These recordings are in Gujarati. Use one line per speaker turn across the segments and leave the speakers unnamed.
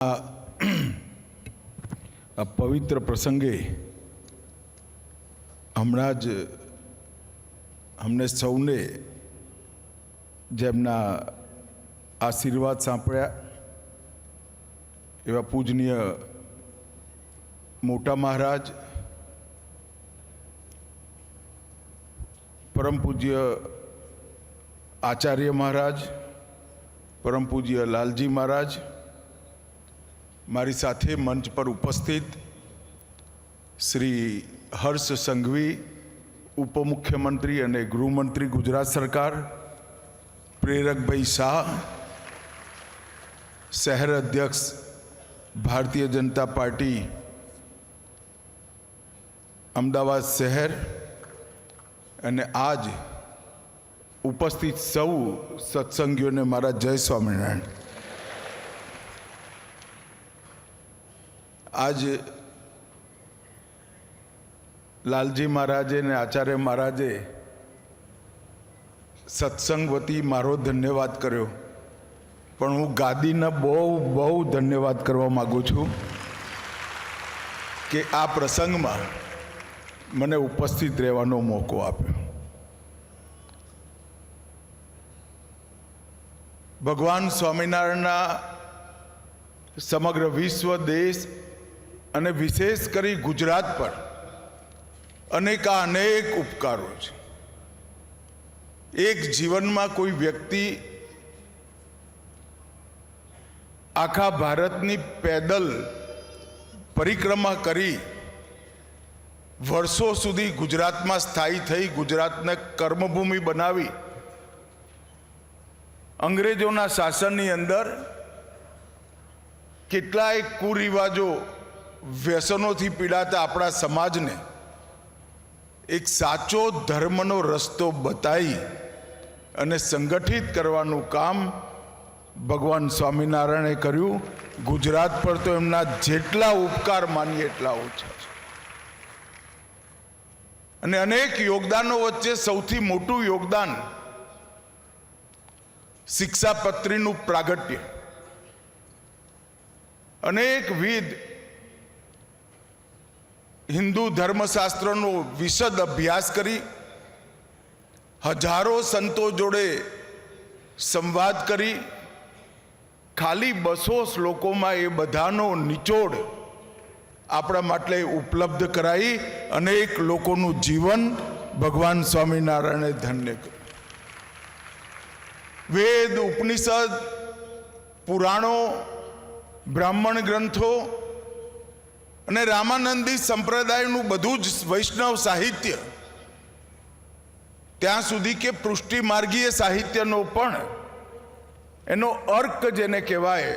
આ પવિત્ર પ્રસંગે હમણાં જ અમને સૌને જેમના આશીર્વાદ સાંપડ્યા એવા પૂજનીય મોટા મહારાજ, પરમ પૂજ્ય આચાર્ય મહારાજ, પરમ પૂજ્ય લાલજી મહારાજ, મારી સાથે મંચ પર ઉપસ્થિત શ્રી હર્ષ સંઘવી, ઉપમુખ્યમંત્રી અને ગૃહમંત્રી ગુજરાત સરકાર, પ્રેરકભાઈ શાહ, શહેર અધ્યક્ષ ભારતીય જનતા પાર્ટી અમદાવાદ શહેર, અને આજ ઉપસ્થિત સૌ સત્સંગીઓને મારા જય સ્વામિનારાયણ। આજ લાલજી મહારાજે ને આચાર્ય મહારાજે સત્સંગ વતી મારો ધન્યવાદ કર્યો, પણ હું ગાદીના બહુ ધન્યવાદ કરવા માગું છું કે આ પ્રસંગમાં મને ઉપસ્થિત રહેવાનો મોકો આપ્યો। ભગવાન સ્વામિનારાયણના સમગ્ર વિશ્વ, દેશ અને વિશેષ કરી ગુજરાત પર અનેક ઉપકારો છે। એક જીવનમાં કોઈ વ્યક્તિ આખા ભારતની પેદલ પરિક્રમા કરી વર્ષો સુધી ગુજરાતમાં સ્થાયી થઈ, ગુજરાતને કર્મભૂમિ બનાવી, અંગ્રેજોના શાસનની અંદર કેટલાય કુરિવાજો, વ્યસનોથી પીડાતા આપણા સમાજને એક સાચો ધર્મનો રસ્તો બતાવી અને સંગઠિત કરવાનું કામ ભગવાન સ્વામિનારાયણે કર્યું। ગુજરાત પર તો એમના જેટલા ઉપકાર માનીએ એટલા ઓછા છે, અને અનેક યોગદાનો વચ્ચે સૌથી મોટું યોગદાન શિક્ષાપત્રીનું પ્રાગટ્ય। અનેકવિધ હિન્દુ ધર્મશાસ્ત્રનો વિશદ અભ્યાસ કરી, હજારો સંતો જોડે સંવાદ કરી, ખાલી 200 શ્લોકોમાં એ બધાનો નિચોડ આપણા માટે ઉપલબ્ધ કરાવી અનેક લોકોનું જીવન ભગવાન સ્વામિનારાયણે ધન્ય કર્યું। વેદ, ઉપનિષદ, પુરાણો, બ્રાહ્મણ ગ્રંથો અને રામાનંદી સંપ્રદાયનું બધું જ વૈષ્ણવ સાહિત્ય, ત્યાં સુધી કે પૃષ્ટિ માર્ગીય સાહિત્યનો પણ એનો અર્ક જેને કહેવાય,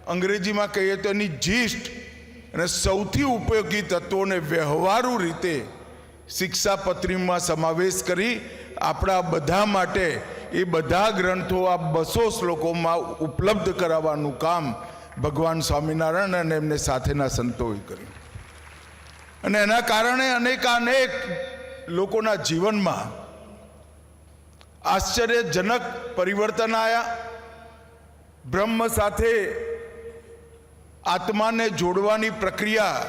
અંગ્રેજીમાં કહીએ તો એની જીસ્ટ અને સૌથી ઉપયોગી તત્વોને વ્યવહારુ રીતે શિક્ષાપત્રીમાં સમાવેશ કરી આપણા બધા માટે એ બધા ગ્રંથો આ 200 શ્લોકોમાં ઉપલબ્ધ કરાવવાનું કામ ભગવાન સ્વામિનારાયણ અને એમને સાથેના સંતોએ કર્યું, અને એના કારણે અનેક લોકોના જીવનમાં આશ્ચર્યજનક પરિવર્તન આવ્યા। બ્રહ્મ સાથે આત્માને જોડવાની પ્રક્રિયા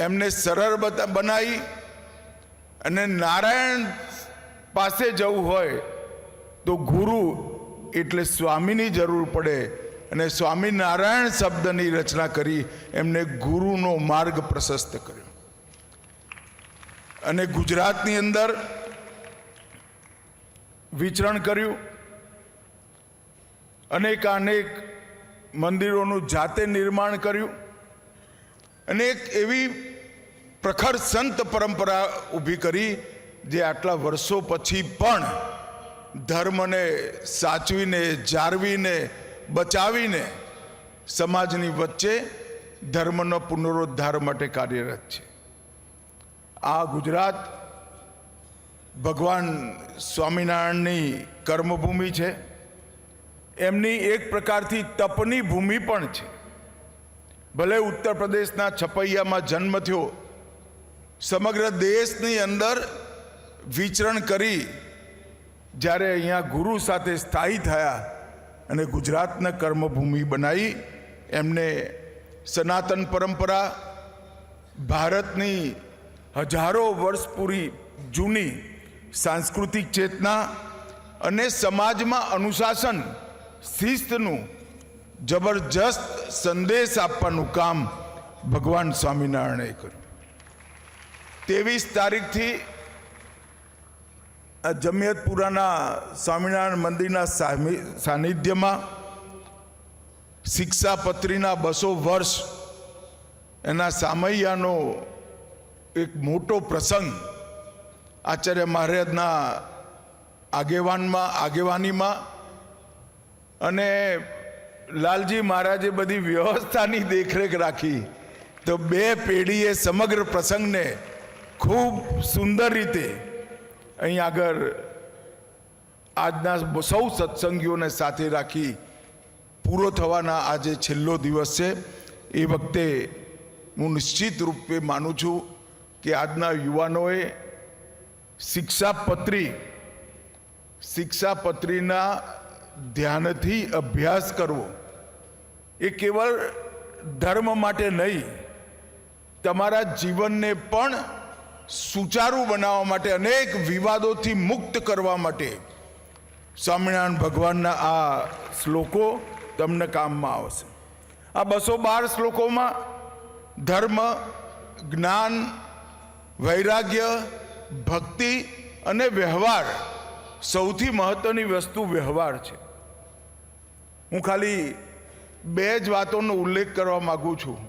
એમને સરળ બનાવી, અને નારાયણ પાસે જવું હોય તો ગુરુ એટલે સ્વામીની જરૂર પડે, અને સ્વામિનારાયણ શબ્દની રચના કરી એમને ગુરુનો માર્ગ પ્રશસ્ત કર્યો। અને ગુજરાતની અંદર વિચરણ કર્યું, અનેક મંદિરોનું જાતે નિર્માણ કર્યું, અને એક એવી પ્રખર સંત પરંપરા ઊભી કરી જે આટલા વર્ષો પછી પણ ધર્મને સાચવીને, જાળવીને, બચાવીને સમાજની વચ્ચે ધર્મનો પુનરુદ્ધાર માટે કાર્યરત છે। આ ગુજરાત ભગવાન સ્વામિનારાયણની કર્મભૂમિ છે, એમની એક પ્રકારથી તપની ભૂમિ પણ છે। ભલે ઉત્તર પ્રદેશના છપૈયામાં જન્મ થયો, સમગ્ર દેશની અંદર વિચરણ કરી જ્યારે અહીંયા ગુરુ સાથે સ્થાયી થયા અને ગુજરાતને કર્મભૂમિ બનાવી એમને સનાતન પરંપરા, ભારતની હજારો વર્ષ પૂરી જૂની સાંસ્કૃતિક ચેતના અને સમાજમાં અનુશાસન શિસ્તનું જબરજસ્ત સંદેશ આપવાનું કામ ભગવાન સ્વામિનારાયણે કર્યું. 23 તારીખથી જમિયતપુરાના સ્વામિનારાયણ મંદિરના સાનિધ્યમાં શિક્ષાપત્રીના 200 વર્ષ એના સામૈયાનો એક મોટો પ્રસંગ આચાર્ય મહારાજના આગેવાનીમાં અને લાલજી મહારાજે બધી વ્યવસ્થાની દેખરેખ રાખી તો 2 પેઢીએ સમગ્ર પ્રસંગને ખૂબ સુંદર રીતે અહીં આગળ આજના સૌ સત્સંગીઓને સાથે રાખી પૂરો થવાના આજે છેલ્લો દિવસ છે. એ વખતે હું નિશ્ચિત રૂપે માનું છું કે આજના યુવાનોએ શિક્ષાપત્રીના ધ્યાનથી અભ્યાસ કરવો એ કેવળ ધર્મ માટે નહીં, તમારા જીવનને પણ સુચારું બનાવવા માટે, અનેક વિવાદોથી મુક્ત કરવા માટે સ્વામિનારાયણ ભગવાનના આ શ્લોકો તમને કામમાં આવશે. આ 212 શ્લોકોમાં ધર્મ, જ્ઞાન, વૈરાગ્ય, ભક્તિ અને વ્યવહાર, સૌથી મહત્વની વસ્તુ વ્યવહાર છે. હું ખાલી 2 જ વાતોનો ઉલ્લેખ કરવા માગું છું.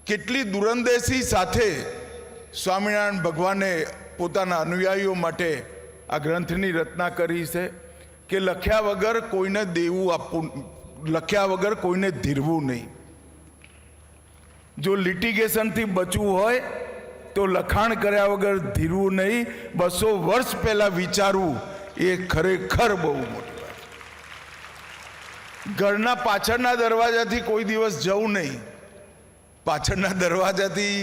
કેટલી દૂરંદેશી સાથે સ્વામિનારાયણ ભગવાને પોતાના અનુયાયીઓ માટે આ ગ્રંથની રચના કરી છે કે લખ્યા વગર કોઈને દેવું આપવું, લખ્યા વગર કોઈને ધીરવું નહીં. જો લિટિગેશનથી બચવું હોય તો લખાણ કર્યા વગર ધીરવું નહીં. 200 વર્ષ પહેલાં વિચારવું એ ખરેખર બહુ મોટી વાત. ઘરના પાછળના દરવાજાથી કોઈ દિવસ જવું નહીં. પાછળના દરવાજાથી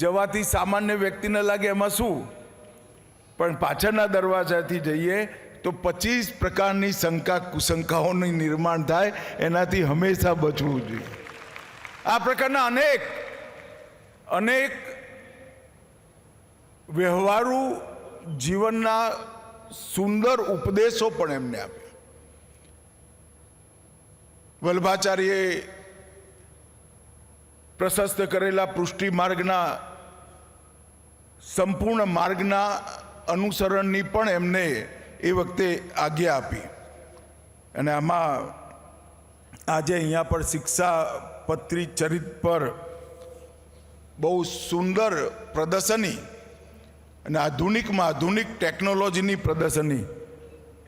જવાથી સામાન્ય વ્યક્તિને લાગે એમાં શું, પણ પાછળના દરવાજાથી જઈએ તો 25 પ્રકારની શંકા કુશંકાઓનું નિર્માણ થાય. એનાથી હંમેશા બચવું જોઈએ. આ પ્રકારના અનેક વ્યવહારુ જીવનના સુંદર ઉપદેશો પણ એમને આપ્યા. વલ્ભાચાર્યએ પ્રશસ્ત કરેલા પૃષ્ટિ માર્ગના સંપૂર્ણ માર્ગના અનુસરણની પણ એમને એ વખતે આજ્ઞા આપી. અને આમાં આજે અહીંયા પર શિક્ષાપત્રી ચરિત્ર પર બહુ સુંદર પ્રદર્શની અને આધુનિકમાં આધુનિક ટેકનોલોજીની પ્રદર્શની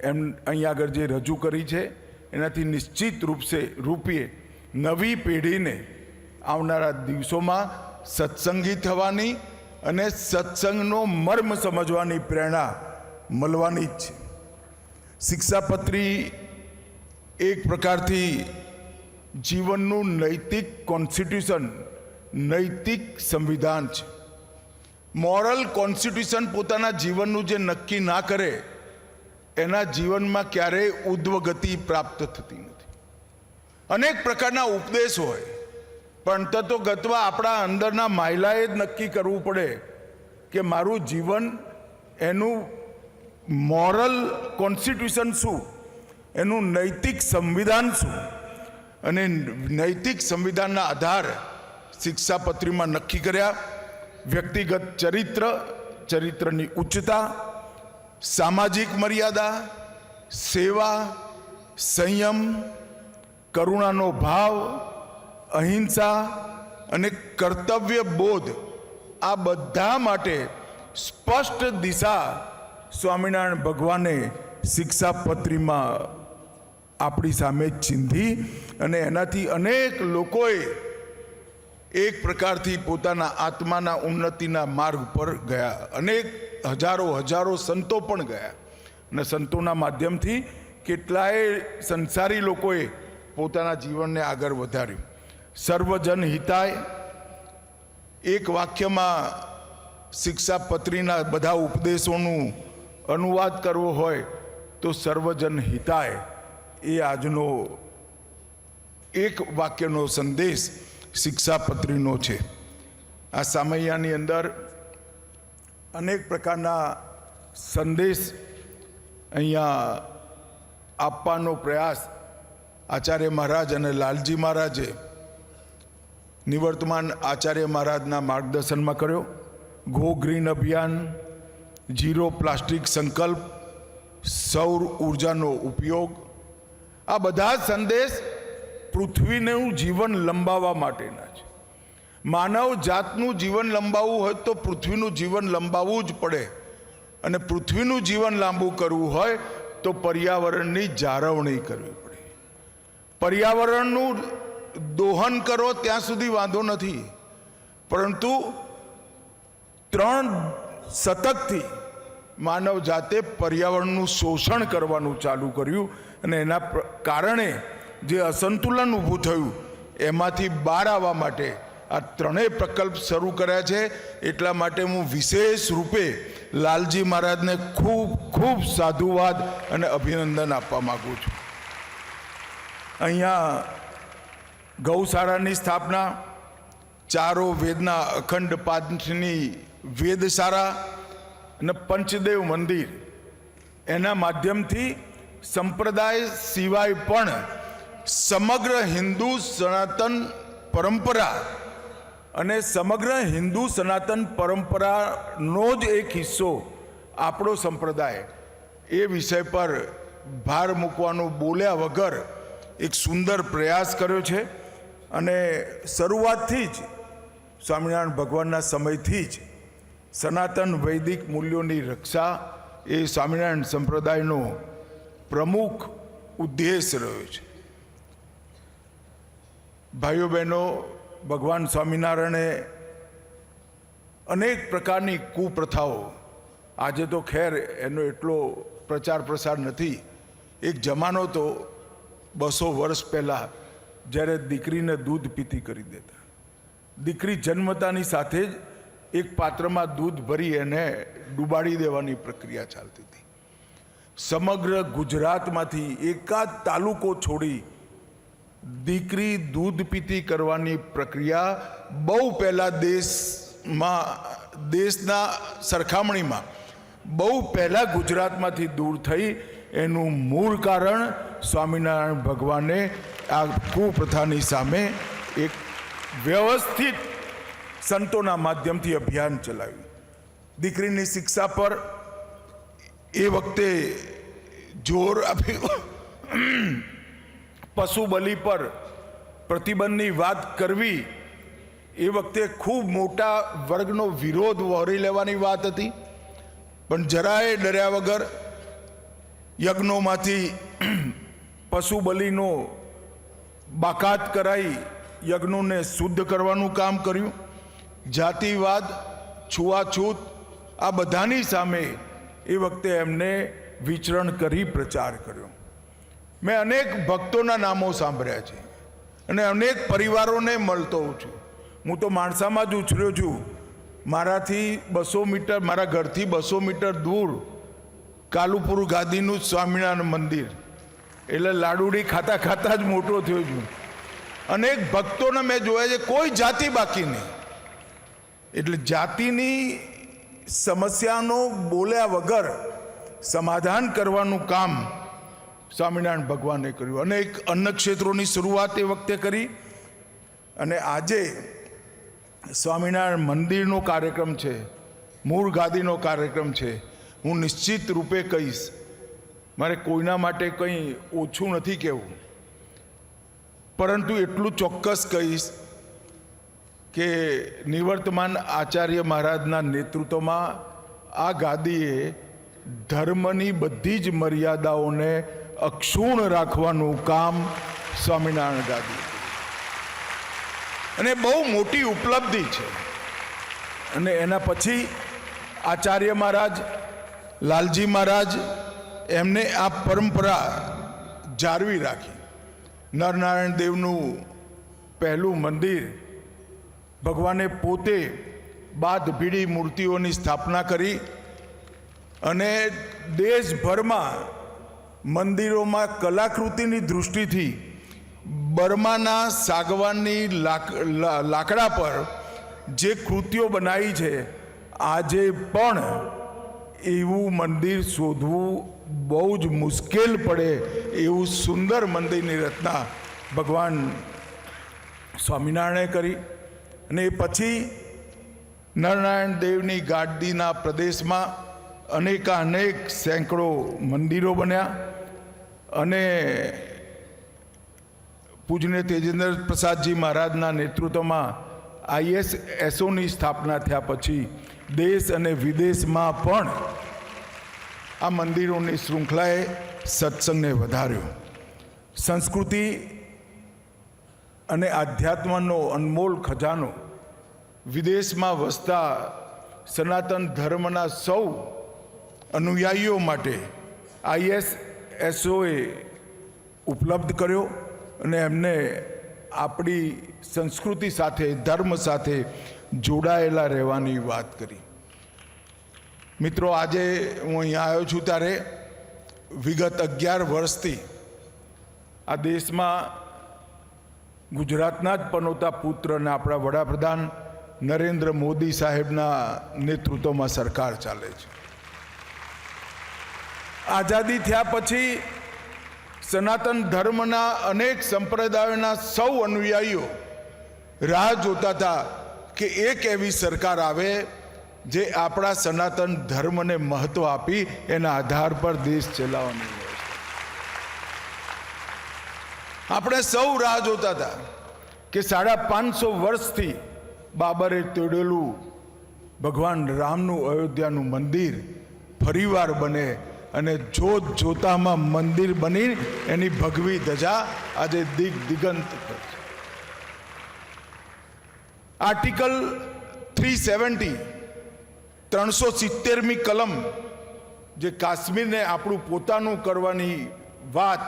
એમ અહીં આગળ જે રજૂ કરી છે, એનાથી નિશ્ચિત રૂપે નવી પેઢીને આવનારા દિવસોમાં સત્સંગી થવાની અને સત્સંગનો મર્મ સમજવાની પ્રેરણા મળવાની જ છે. શિક્ષાપત્રી એક પ્રકારથી જીવનનું નૈતિક કોન્સ્ટિટ્યુશન, નૈતિક સંવિધાન છે. મોરલ કોન્સ્ટિટ્યુશન પોતાના જીવનનું જે નક્કી ના કરે એના જીવનમાં ક્યારેય ઉદ્ધવગતિ પ્રાપ્ત થતી નથી. અનેક પ્રકારના ઉપદેશ હોય, પણ તત્વગતવા આપણા અંદરના માયલાએ જ નક્કી કરવું પડે કે મારું જીવન, એનું મોરલ કોન્સ્ટિટ્યુશન શું, એનું નૈતિક સંવિધાન શું. અને નૈતિક સંવિધાનના આધાર શિક્ષાપત્રીમાં નક્કી કર્યા. વ્યક્તિગત ચરિત્રની ઉચ્ચતા, સામાજિક મર્યાદા, સેવા, સંયમ, કરુણાનો ભાવ, અહિંસા અને કર્તવ્ય બોધ, આ બધા માટે સ્પષ્ટ દિશા સ્વામિનારાયણ ભગવાને શિક્ષાપત્રીમાં આપણી સામે ચીંધી. અને એનાથી અનેક લોકોએ એક પ્રકારથી પોતાના આત્માના ઉન્નતિના માર્ગ પર ગયા. અનેક હજારો સંતો પણ ગયા અને સંતોના માધ્યમથી કેટલાય સંસારી લોકોએ પોતાના જીવનને આગળ વધાર્યું. સર્વજન હિતાય, એક વાક્યમાં શિક્ષાપત્રીના બધા ઉપદેશોનું અનુવાદ કરવો હોય તો સર્વજન હિતાય એ આજનો એક વાક્યનો સંદેશ શિક્ષાપત્રીનો છે. આ સામૈયાની અંદર અનેક પ્રકારના સંદેશ અહીંયા આપવાનો પ્રયાસ આચાર્ય મહારાજ અને લાલજી મહારાજે નિવર્તમાન આચાર્ય મહારાજના માર્ગદર્શનમાં કર્યો. ગો ગ્રીન અભિયાન, ઝીરો પ્લાસ્ટિક સંકલ્પ, સૌર ઉર્જાનો ઉપયોગ, આ બધા સંદેશ પૃથ્વીનું જીવન લંબાવવા માટેના છે. માનવ જાતનું જીવન લંબાવવું હોય તો પૃથ્વીનું જીવન લંબાવવું જ પડે, અને પૃથ્વીનું જીવન લાંબુ કરવું હોય તો પર્યાવરણની જાળવણી કરવી પડે. પર્યાવરણનું દોહન કરો ત્યાં સુધી વાંધો નથી, પરંતુ 3 શતકથી માનવ જાતે પર્યાવરણનું શોષણ કરવાનું ચાલુ કર્યું, અને એના કારણે જે અસંતુલન ઊભું થયું એમાંથી બહાર આવવા માટે આ 3 પ્રકલ્પ શરૂ કર્યા છે. એટલા માટે હું વિશેષ રૂપે લાલજી મહારાજને ખૂબ ખૂબ સાધુવાદ અને અભિનંદન આપવા માગું છું. અહીંયા ગૌશાળાની સ્થાપના, ચારો વેદના અખંડ પાઠની વેદશાળા અને પંચદેવ મંદિર, એના માધ્યમથી સંપ્રદાય સિવાય પણ સમગ્ર હિન્દુ સનાતન પરંપરા અને સમગ્ર હિન્દુ સનાતન પરંપરાનો જ એક હિસ્સો આપણો સંપ્રદાય, એ વિષય પર ભાર મૂકવાનું બોલ્યા વગર એક સુંદર પ્રયાસ કર્યો છે. અને શરૂઆતથી જ સ્વામિનારાયણ ભગવાનના સમયથી જ સનાતન વૈદિક મૂલ્યોની રક્ષા એ સ્વામિનારાયણ સંપ્રદાયનો પ્રમુખ ઉદ્દેશ રહ્યો છે. ભાઈઓ બહેનો, ભગવાન સ્વામિનારાયણે અનેક પ્રકારની કુપ્રથાઓ, આજે તો ખેર એનો એટલો પ્રચાર પ્રસાર નથી. એક જમાનો તો 200 વર્ષ પહેલાં જ્યારે દીકરીને દૂધ પીતી કરી દેતા, દીકરી જન્મતાની સાથે જ એક પાત્રમાં દૂધ ભરી એને ડૂબાડી દેવાની પ્રક્રિયા ચાલતી હતી. સમગ્ર ગુજરાતમાંથી એકાદ તાલુકો છોડી દીકરી દૂધ પીતી કરવાની પ્રક્રિયા બહુ પહેલાં દેશના સરખામણીમાં બહુ પહેલાં ગુજરાતમાંથી દૂર થઈ. એનું મૂળ કારણ સ્વામિનારાયણ ભગવાને આ કુપ્રથાની સામે એક વ્યવસ્થિત સંતોના માધ્યમથી અભિયાન ચલાવ્યું. દીકરીની શિક્ષા પર એ વખતે જોર આપ્યું. પશુ બલિ પર પ્રતિબંધની વાત કરવી એ વખતે ખૂબ મોટા વર્ગનો વિરોધ વહોરી લેવાની વાત હતી, પણ જરાય ડર્યા વગર યજ્ઞોમાંથી પશુ બલિનો બાકાત કરાઈ યજ્ઞોને શુદ્ધ કરવાનું કામ કર્યું. જાતિવાદ, છૂઆછૂત, આ બધાની સામે એ વખતે એમને વિચરણ કરી પ્રચાર કર્યો. મેં અનેક ભક્તોના નામો સાંભળ્યા છે અને અનેક પરિવારોને મળતો હોઉં છું. હું તો માણસામાં જ ઉછર્યો છું. મારાથી 200 મીટર, મારા ઘરથી 200 મીટર દૂર કાલુપુર ગાદીનું સ્વામિનારાયણ મંદિર, એટલે લાડુડી ખાતા ખાતા જ મોટો થયો છું. અનેક ભક્તોને મેં જોયા છે, કોઈ જાતિ બાકી નહીં. એટલે જાતિની સમસ્યાનો બોલ્યા વગર સમાધાન કરવાનું કામ સ્વામિનારાયણ ભગવાને કર્યું. અનેક અન્ન ક્ષેત્રોની શરૂઆત એ વખતે કરી, અને આજે સ્વામિનારાયણ મંદિરનો કાર્યક્રમ છે, મૂળ ગાદીનો કાર્યક્રમ છે. હું નિશ્ચિત રૂપે કહીશ, મારે કોઈના માટે કંઈ ઓછું નથી કહેવું, પરંતુ એટલું ચોક્કસ કહીશ કે નિવર્તમાન આચાર્ય મહારાજના નેતૃત્વમાં આ ગાદીએ ધર્મની બધી જ મર્યાદાઓને અક્ષુણ્ણ રાખવાનું કામ સ્વામિનારાયણ ગાદી, અને બહુ મોટી ઉપલબ્ધિ છે. અને એના પછી આચાર્ય મહારાજ, લાલજી મહારાજ, એમને આ પરંપરા જાળવી રાખી. નરનારાયણ દેવનું પહેલું મંદિર, ભગવાને પોતે બાદ ભીડી મૂર્તિઓની સ્થાપના કરી, અને દેશભરમાં મંદિરોમાં કલાકૃતિની દૃષ્ટિથી બર્માના સાગવાનની લાકડા પર જે કૃતિઓ બનાવી છે, આજે પણ એવું મંદિર શોધવું બહુ જ મુશ્કેલ પડે એવું સુંદર મંદિરની રચના ભગવાન સ્વામિનારાયણે કરી. અને એ પછી નરનારાયણ દેવની ગાદીના પ્રદેશમાં અનેક સેંકડો મંદિરો બન્યા અને પૂજ્ય તેજેન્દ્ર પ્રસાદજી મહારાજના નેતૃત્વમાં ISSOની સ્થાપના થયા પછી દેશ અને વિદેશમાં પણ આ મંદિરોની શૃંખલાએ સત્સંગને વધાર્યો. સંસ્કૃતિ અને આધ્યાત્મનો અનમોલ ખજાનો વિદેશમાં વસતા સનાતન ધર્મના સૌ અનુયાયીઓ માટે ISSOએ ઉપલબ્ધ કર્યો અને એમને આપણી સંસ્કૃતિ સાથે, ધર્મ સાથે જોડાયેલા રહેવાની વાત કરી. મિત્રો, આજે હું અહીંયા આવ્યો છું ત્યારે વિગત 11 વર્ષથી આ દેશમાં ગુજરાતના જ પનોતા પુત્ર અને આપણા વડાપ્રધાન નરેન્દ્ર મોદી સાહેબના નેતૃત્વમાં સરકાર ચાલે છે. આઝાદી થયા પછી સનાતન ધર્મના અનેક સંપ્રદાયોના સૌ અનુયાયીઓ રાહ જોતા હતા કે એક એવી સરકાર આવે જે આપણા સનાતન ધર્મને મહત્વ આપી એના આધાર પર દેશ ચલાવવાની હોય. આપણે સૌ રાહ જોતા હતા કે 550 વર્ષથી બાબરે તોડેલું ભગવાન રામનું અયોધ્યાનું મંદિર ફરીવાર બને અને જોતામાં મંદિર બની એની ભગવી ધજા આજે દિગંત પર છે. આર્ટિકલ 370 370મી કલમ જે કાશ્મીરને આપણું પોતાનું કરવાની વાત,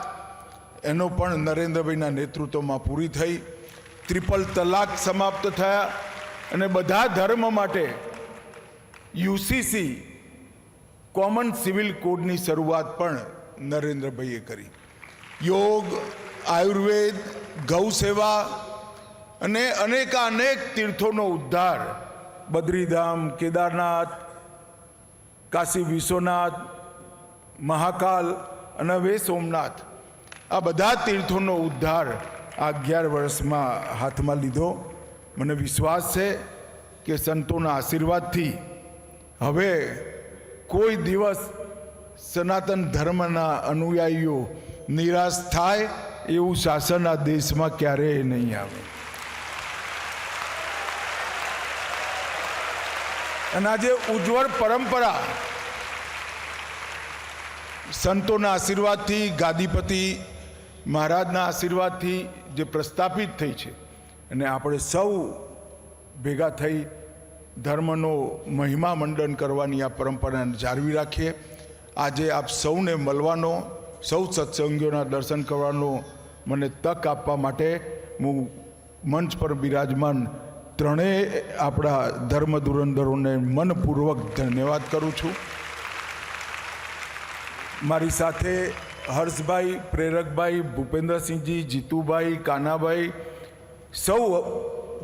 એનો પણ નરેન્દ્રભાઈના નેતૃત્વમાં પૂરી થઈ. ટ્રિપલ તલાક સમાપ્ત થયા અને બધા ધર્મ માટે UCC કોમન સિવિલ કોડની શરૂઆત પણ નરેન્દ્રભાઈએ કરી. યોગ, આયુર્વેદ, ગૌ સેવા અને અનેક તીર્થોનો ઉદ્ધાર, બદ્રીધામ, કેદારનાથ, કાશી વિશ્વનાથ, મહાકાલ અને હવે સોમનાથ, આ બધા તીર્થોનો ઉદ્ધાર આ 11 વર્ષમાં હાથમાં લીધો. મને વિશ્વાસ છે કે સંતોના આશીર્વાદથી હવે કોઈ દિવસ સનાતન ધર્મના અનુયાયીઓ નિરાશ થાય એવું શાસન આ દેશમાં ક્યારેય નહીં આવે. અને આજે ઉજ્જવળ પરંપરા સંતોના આશીર્વાદથી, ગાદીપતિ મહારાજના આશીર્વાદથી જે પ્રસ્થાપિત થઈ છે, અને આપણે સૌ ભેગા થઈ ધર્મનો મહિમા મંડન કરવાની આ પરંપરાને જાળવી રાખીએ. આજે આપ સૌને મળવાનો, સૌ સત્સંગીઓના દર્શન કરવાનો મને તક આપવા માટે હું મંચ પર બિરાજમાન ત્રણેય આપણા ધર્મ ધુરંધરોને મનપૂર્વક ધન્યવાદ કરું છું. મારી સાથે હર્ષભાઈ, પ્રેરકભાઈ, ભૂપેન્દ્રસિંહજી, જીતુભાઈ, કાનાભાઈ, સૌ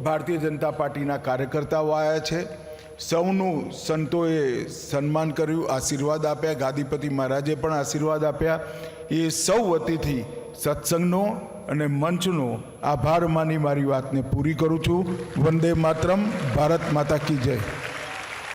ભારતીય જનતા પાર્ટીના કાર્યકર્તાઓ આવ્યા છે. સૌનું સંતોએ સન્માન કર્યું, આશીર્વાદ આપ્યા, ગાદીપતિ મહારાજે પણ આશીર્વાદ આપ્યા. એ સૌ વતીથી સત્સંગનો અને મંચનો આભાર માની મારી વાતને પૂરી કરું છું. વંદે માતરમ. ભારત માતા કી જય.